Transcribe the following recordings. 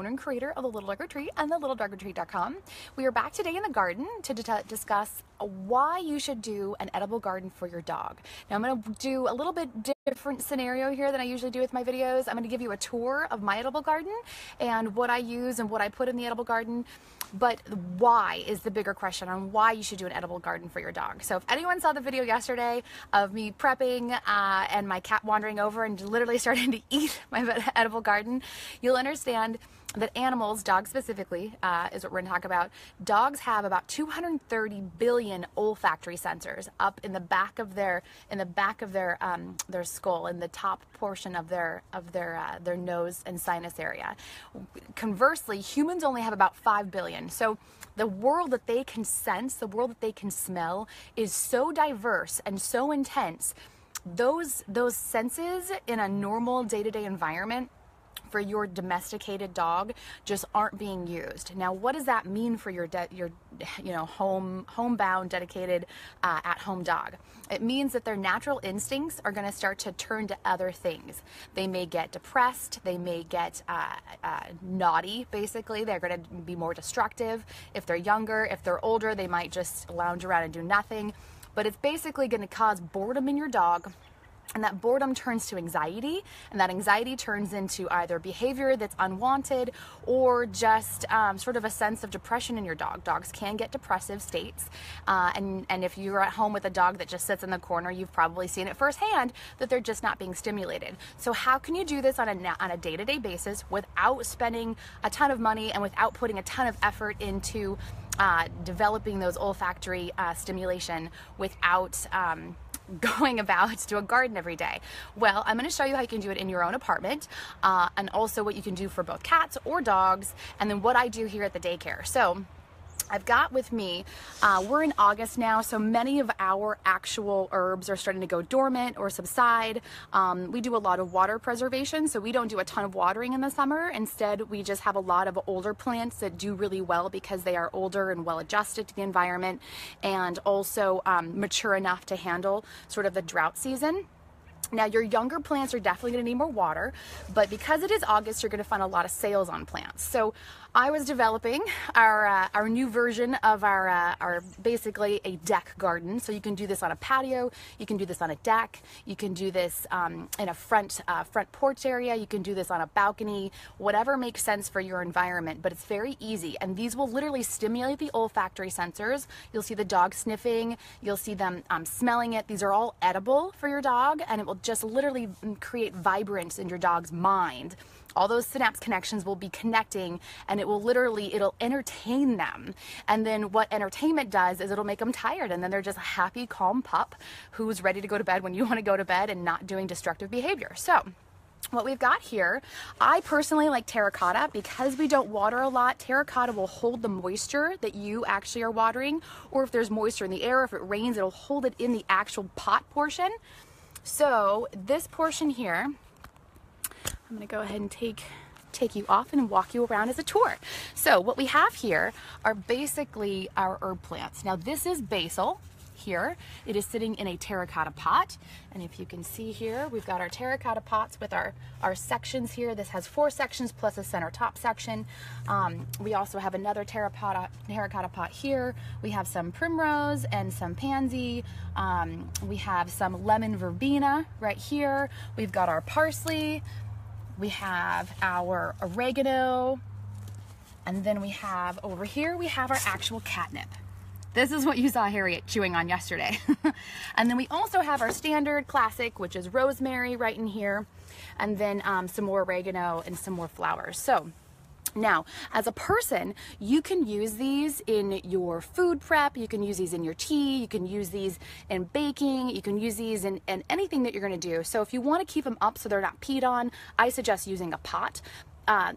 and creator of The Little Dark Retreat and thelittledarkretreat.com. We are back today in the garden to discuss why you should do an edible garden for your dog. Now I'm going to do a little bit different scenario here than I usually do with my videos. I'm going to give you a tour of my edible garden and what I use and what I put in the edible garden. But why is the bigger question on why you should do an edible garden for your dog. So if anyone saw the video yesterday of me prepping and my cat wandering over and literally starting to eat my edible garden, you'll understand that animals, dogs specifically, is what we're going to talk about. Dogs have about 230 billion olfactory sensors up in the back of their skull, in the top portion of their nose and sinus area. Conversely, humans only have about 5 billion. So the world that they can sense, the world that they can smell, is so diverse and so intense. Those senses in a normal day-to-day environment for your domesticated dog just aren't being used. Now, what does that mean for your homebound, dedicated, at-home dog? It means that their natural instincts are going to start to turn to other things. They may get depressed. They may get naughty. Basically, they're going to be more destructive. If they're younger, if they're older, they might just lounge around and do nothing. But it's basically going to cause boredom in your dog. And that boredom turns to anxiety, and that anxiety turns into either behavior that's unwanted or just sort of a sense of depression in your dog. Dogs can get depressive states, and if you're at home with a dog that just sits in the corner, you've probably seen it firsthand that they're just not being stimulated. So how can you do this on a day-to-day basis without spending a ton of money and without putting a ton of effort into developing those olfactory stimulation without going about to a garden every day? Well, I'm going to show you how you can do it in your own apartment, and also what you can do for both cats or dogs, and then what I do here at the daycare. So I've got with me, we're in August now, so many of our actual herbs are starting to go dormant or subside. We do a lot of water preservation, so we don't do a ton of watering in the summer. Instead, we just have a lot of older plants that do really well because they are older and well adjusted to the environment, and also mature enough to handle sort of the drought season. Now, your younger plants are definitely going to need more water, but because it is August, you're going to find a lot of sales on plants. So I was developing our new version of our basically a deck garden. So you can do this on a patio, you can do this on a deck, you can do this in a front porch area, you can do this on a balcony, whatever makes sense for your environment, but it's very easy. And these will literally stimulate the olfactory sensors. You'll see the dog sniffing, you'll see them smelling it. These are all edible for your dog, and it will just literally create vibrance in your dog's mind. All those synapse connections will be connecting, and it'll entertain them. And then what entertainment does is it'll make them tired, and then they're just a happy, calm pup who's ready to go to bed when you want to go to bed and not doing destructive behavior. So what we've got here, I personally like terracotta because we don't water a lot. Terracotta will hold the moisture that you actually are watering, or if there's moisture in the air, if it rains, it'll hold it in the actual pot portion. So this portion here, I'm going to go ahead and take you off and walk you around as a tour. So what we have here are basically our herb plants. Now this is basil here. It is sitting in a terracotta pot, and if you can see here, we've got our terracotta pots with our sections here. This has 4 sections plus a center top section. We also have another terracotta pot here. We have some primrose and some pansy. We have some lemon verbena right here. We've got our parsley. We have our oregano, and then we have over here, we have our actual catnip. This is what you saw Harriet chewing on yesterday. And then we also have our standard classic, which is rosemary right in here, and then some more oregano and some more flowers. So now, as a person, you can use these in your food prep, you can use these in your tea, you can use these in baking, you can use these in anything that you're going to do. So if you want to keep them up so they're not peed on, I suggest using a pot.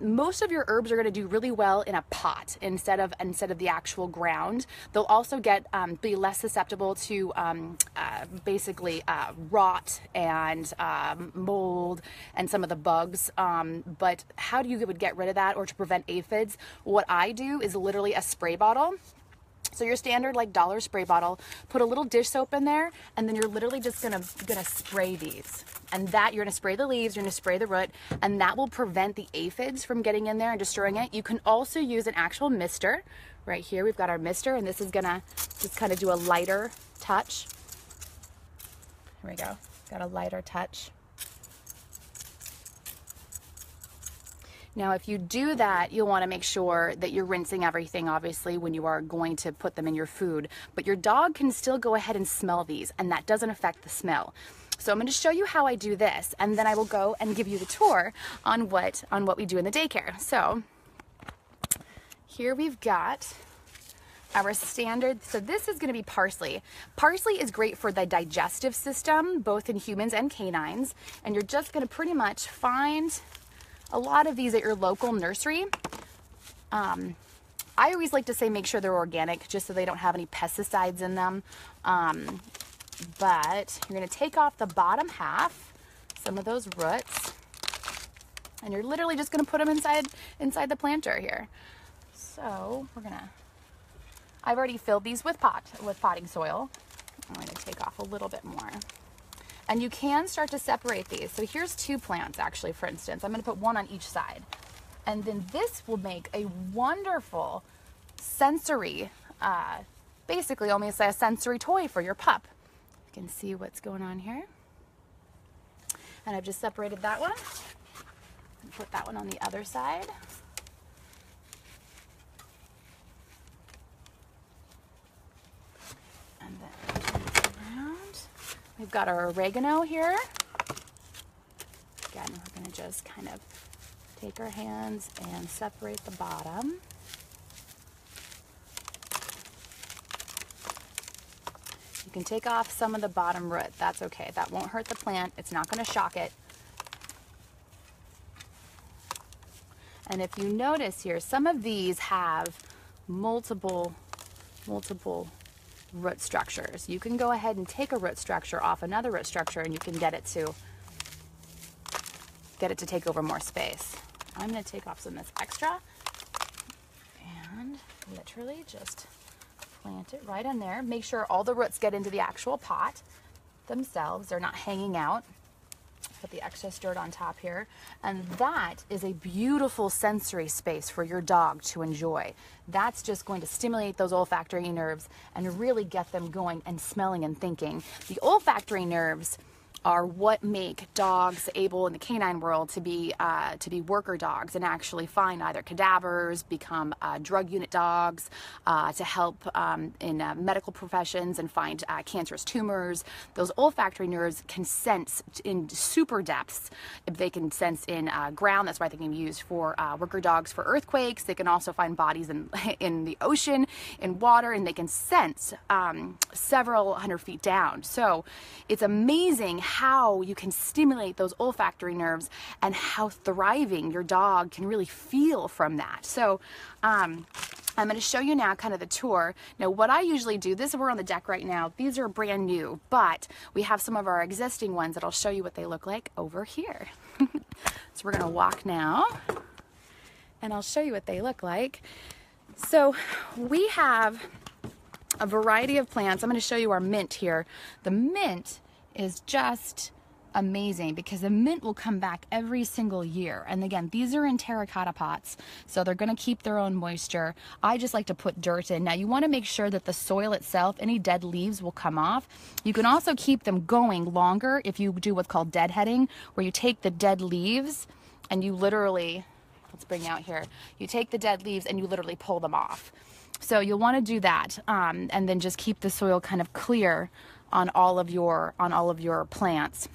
Most of your herbs are going to do really well in a pot instead of the actual ground. They'll also be less susceptible to basically rot and mold and some of the bugs. But how do you would get rid of that or to prevent aphids? What I do is literally a spray bottle. So your standard like dollar spray bottle, put a little dish soap in there, and then you're literally just gonna spray these. And that, you're gonna spray the leaves, you're gonna spray the root, and that will prevent the aphids from getting in there and destroying it. You can also use an actual mister. Right here, we've got our mister, and this is gonna just kind of do a lighter touch. Here we go, got a lighter touch. Now, if you do that, you'll want to make sure that you're rinsing everything, obviously, when you are going to put them in your food. But your dog can still go ahead and smell these, and that doesn't affect the smell. So I'm going to show you how I do this, and then I will go and give you the tour on what we do in the daycare. So here we've got our standard. So this is going to be parsley. Parsley is great for the digestive system, both in humans and canines. And you're just going to pretty much find a lot of these at your local nursery. I always like to say make sure they're organic, just so they don't have any pesticides in them. But you're going to take off the bottom half, some of those roots, and you're literally just going to put them inside the planter here. So I've already filled these with potting soil. I'm going to take off a little bit more. And you can start to separate these. So here's 2 plants, actually, for instance. I'm going to put one on each side. And then this will make a wonderful sensory, basically almost a sensory toy for your pup. You can see what's going on here. And I've just separated that one. And put that one on the other side. And then turn this around. We've got our oregano here. Again, we're going to just kind of take our hands and separate the bottom. You can take off some of the bottom root. That's okay. That won't hurt the plant. It's not going to shock it. And if you notice here, some of these have multiple root structures. You can go ahead and take a root structure off another root structure, and you can get it to take over more space. I'm going to take off some of this extra and literally just plant it right in there. Make sure all the roots get into the actual pot themselves. They're not hanging out. Put the excess dirt on top here, and that is a beautiful sensory space for your dog to enjoy. That's just going to stimulate those olfactory nerves and really get them going and smelling and thinking. The olfactory nerves are what make dogs able in the canine world to be worker dogs and actually find either cadavers, become drug unit dogs, to help in medical professions and find cancerous tumors. Those olfactory nerves can sense in super depths. They can sense in ground. That's why they can be used for worker dogs for earthquakes. They can also find bodies in the ocean, in water, and they can sense several hundred feet down. So it's amazing how you can stimulate those olfactory nerves and how thriving your dog can really feel from that. So I'm going to show you now kind of the tour. Now what I usually do, we're on the deck right now, these are brand new, but we have some of our existing ones that I'll show you what they look like over here. So we're going to walk now and I'll show you what they look like. So we have a variety of plants. I'm going to show you our mint here. The mint is just amazing because the mint will come back every single year. And again, these are in terracotta pots, so they're going to keep their own moisture. I just like to put dirt in. Now you want to make sure that the soil itself, any dead leaves will come off. You can also keep them going longer if you do what's called deadheading, where you take the dead leaves and you literally, let's bring out here, you take the dead leaves and you literally pull them off. So you'll want to do that, and then just keep the soil kind of clear on all of your plants.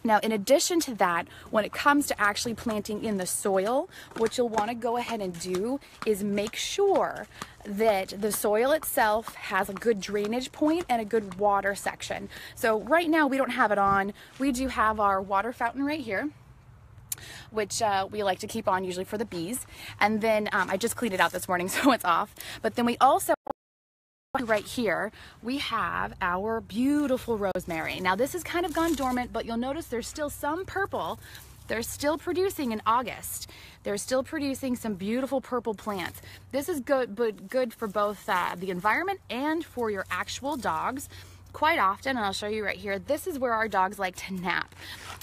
Now, in addition to that, when it comes to actually planting in the soil, what you'll want to go ahead and do is make sure that the soil itself has a good drainage point and a good water section. So right now we don't have it on. We do have our water fountain right here, which we like to keep on usually for the bees. And then I just cleaned it out this morning, so it's off. But then we also, right here, we have our beautiful rosemary. Now this has kind of gone dormant, but you'll notice there's still some purple they're still producing in August. They're still producing some beautiful purple plants. This is good, but good for both the environment and for your actual dogs. Quite often, and I'll show you right here, this is where our dogs like to nap.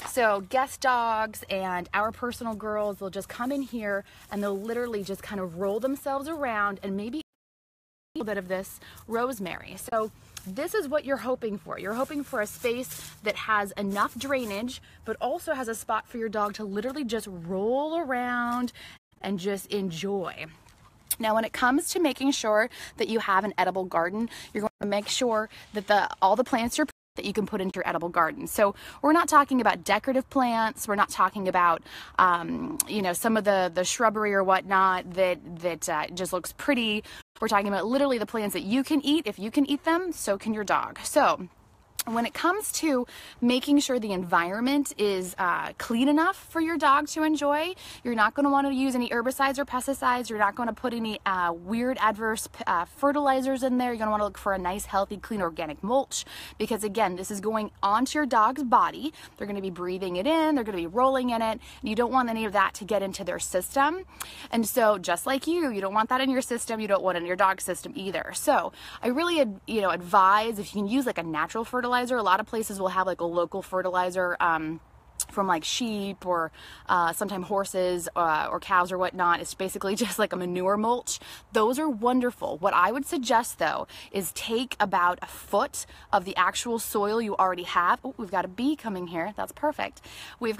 So guest dogs and our personal girls will just come in here and they'll literally just kind of roll themselves around and maybe a little bit of this rosemary. So this is what you're hoping for. You're hoping for a space that has enough drainage, but also has a spot for your dog to literally just roll around and just enjoy. Now, when it comes to making sure that you have an edible garden, you're going to make sure that all the plants are that you can put into your edible garden. So we're not talking about decorative plants. We're not talking about, you know, some of the shrubbery or whatnot that just looks pretty. We're talking about literally the plants that you can eat. If you can eat them, so can your dog. So when it comes to making sure the environment is clean enough for your dog to enjoy, you're not going to want to use any herbicides or pesticides. You're not going to put any weird adverse fertilizers in there. You're going to want to look for a nice, healthy, clean, organic mulch, because again, this is going onto your dog's body. They're going to be breathing it in. They're going to be rolling in it. And you don't want any of that to get into their system. And so just like you don't want that in your system. You don't want it in your dog's system either. So I really, advise if you can use like a natural fertilizer. A lot of places will have like a local fertilizer from like sheep or sometimes horses or cows or whatnot. It's basically just like a manure mulch. Those are wonderful. What I would suggest though is take about a foot of the actual soil you already have. Oh, we've got a bee coming here. That's perfect. We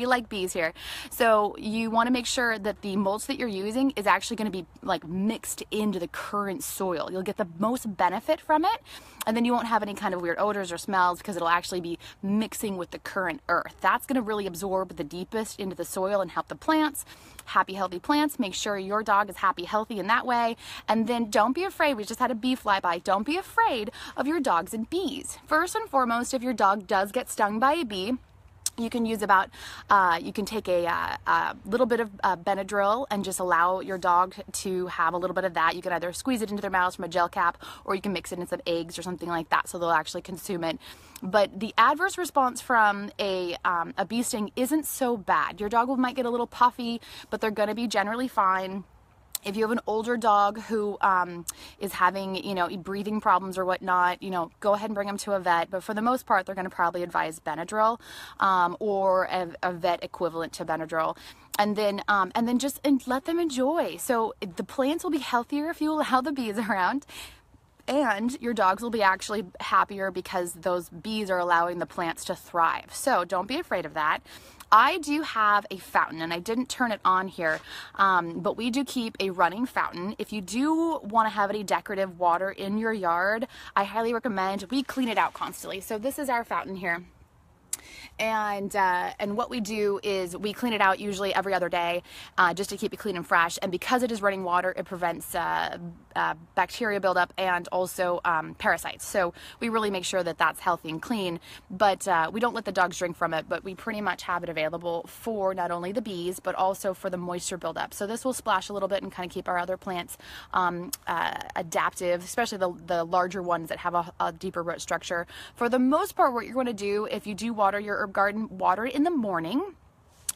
like bees here. So you want to make sure that the mulch that you're using is actually going to be like mixed into the current soil. You'll get the most benefit from it, and then you won't have any kind of weird odors or smells because it'll actually be mixing with the current earth. That's going to really absorb the deepest into the soil and help the plants. Happy, healthy plants. Make sure your dog is happy, healthy in that way. And then don't be afraid. We just had a bee fly by. Don't be afraid of your dogs and bees. First and foremost, if your dog does get stung by a bee, you can use you can take a little bit of Benadryl and just allow your dog to have a little bit of that. You can either squeeze it into their mouths from a gel cap, or you can mix it in some eggs or something like that so they'll actually consume it. But the adverse response from a bee sting isn't so bad. Your dog might get a little puffy, but they're going to be generally fine. If you have an older dog who is having, breathing problems or whatnot, go ahead and bring them to a vet. But for the most part, they're going to probably advise Benadryl or a vet equivalent to Benadryl. And then just let them enjoy. So the plants will be healthier if you allow the bees around. And your dogs will be actually happier because those bees are allowing the plants to thrive. So don't be afraid of that. I do have a fountain, and I didn't turn it on here, but we do keep a running fountain. If you do want to have any decorative water in your yard, I highly recommend we clean it out constantly. So this is our fountain here. And what we do is we clean it out usually every other day just to keep it clean and fresh. And because it is running water, it prevents bacteria buildup and also parasites. So we really make sure that that's healthy and clean. But we don't let the dogs drink from it, but we pretty much have it available for not only the bees, but also for the moisture buildup. So this will splash a little bit and kind of keep our other plants adaptive, especially the larger ones that have a deeper root structure. For the most part, what you're going to do if you do water your herb garden, water it in the morning,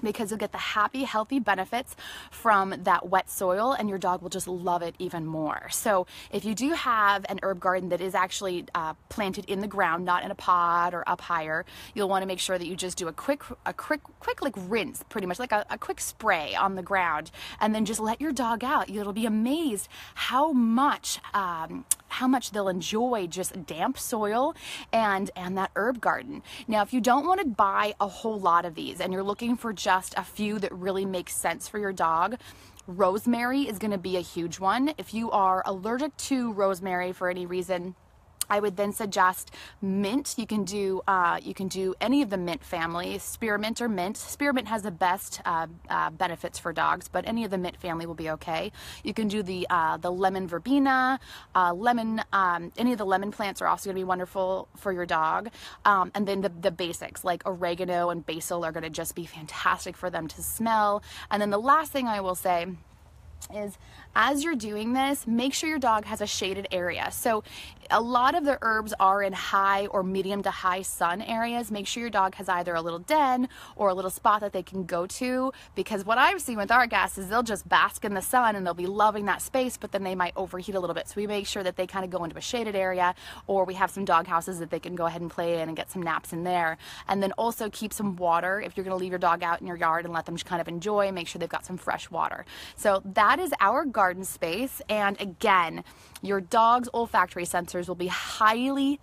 because you'll get the happy, healthy benefits from that wet soil, and your dog will just love it even more. So if you do have an herb garden that is actually planted in the ground, not in a pot or up higher, you'll want to make sure that you just do a quick like rinse, pretty much like a quick spray on the ground, and then just let your dog out. You'll be amazed how much they'll enjoy just damp soil and that herb garden. Now, if you don't want to buy a whole lot of these and you're looking for just a few that really make sense for your dog, rosemary is going to be a huge one. If you are allergic to rosemary for any reason, I would then suggest mint. You can do any of the mint family, spearmint or mint. Spearmint has the best benefits for dogs, but any of the mint family will be okay. You can do the lemon verbena, any of the lemon plants are also going to be wonderful for your dog. And then the basics like oregano and basil are going to just be fantastic for them to smell. And then the last thing I will say is as you're doing this, make sure your dog has a shaded area. So a lot of the herbs are in high or medium to high sun areas. Make sure your dog has either a little den or a little spot that they can go to, because what I've seen with our guests is they'll just bask in the sun and they'll be loving that space, but then they might overheat a little bit. So we make sure that they kind of go into a shaded area, or we have some dog houses that they can go ahead and play in and get some naps in there. And then also keep some water. If you're going to leave your dog out in your yard and let them kind of enjoy, make sure they've got some fresh water. So that is our garden space. And again, your dog's olfactory sensors will be highly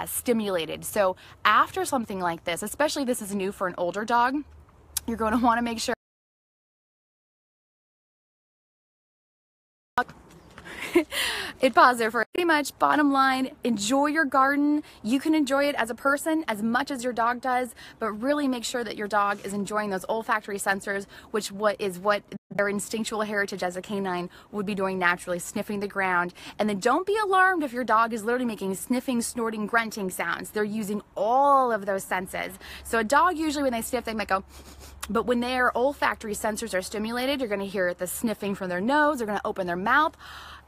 stimulated. So after something like this, especially if this is new for an older dog, you're going to want to make sure it paused there for pretty much. Bottom line, enjoy your garden. You can enjoy it as a person as much as your dog does, but really make sure that your dog is enjoying those olfactory sensors, which is what their instinctual heritage as a canine would be doing naturally, sniffing the ground. And then don't be alarmed if your dog is literally making sniffing, snorting, grunting sounds. They're using all of those senses. So a dog, usually when they sniff, they might go, but when their olfactory sensors are stimulated, you're going to hear the sniffing from their nose. They're going to open their mouth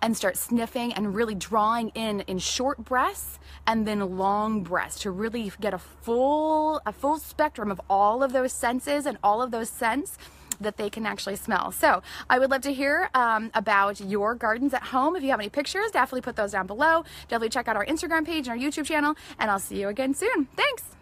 and start sniffing and really drawing in short breaths and then long breaths to really get a full spectrum of all of those senses and all of those scents that they can actually smell. So I would love to hear about your gardens at home. If you have any pictures, definitely put those down below. Definitely check out our Instagram page and our YouTube channel, and I'll see you again soon. Thanks.